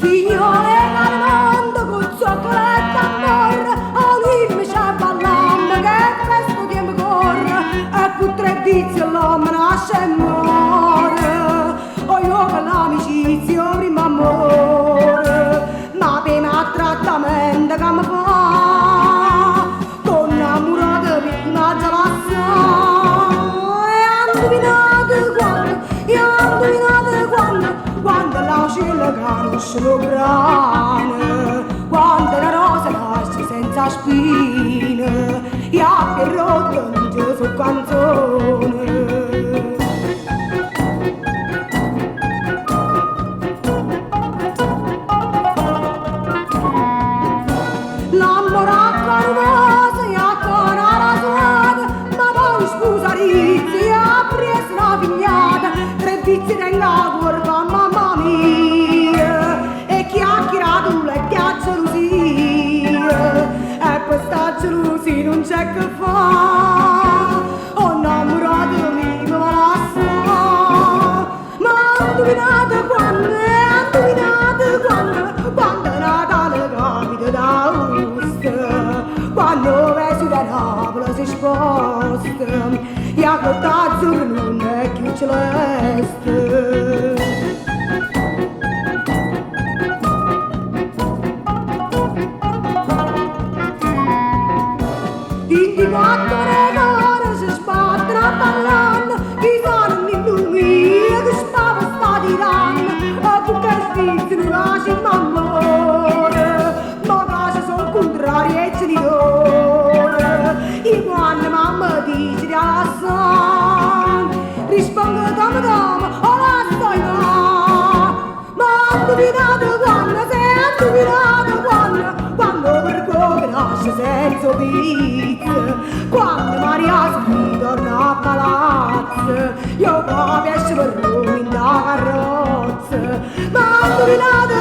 Figliole cantando col zoccoletto amore, a lui mi c'è ballando che questo tempo corre, e con tre vizi l'uomo nasce e muore. O io per l'amicizia prima amore, ma prima trattamento che mi fa, con innamorata prima già la sa. E indovinate quando l'aucella canosce lo grane, quando la rosa nasce senza spine, e a che rotto non ci so canzone. Nella curva mamma mia, e chiacchierato le gelosie, e questa gelosia non c'è che fa, ho innamorato mi la sa. Ma indovinate quando Natale capita da Aosta, quando verso da Napoli si sposta, e a cottazzo che non è più celeste. In quattro regole si sbatterà ballando, chi sono in lumia che spava sta tirando, a tutte le stizze non lasci m'amore, ma case sono contrari e genitori, e quando mamma dice di alassare, rispondo dama dama, o la stai là. Ma indovinate quando per come nasce senza pizza, quando Maria si torna a palazzo, io proprio esce per Roma in da carrozza. Ma indovinate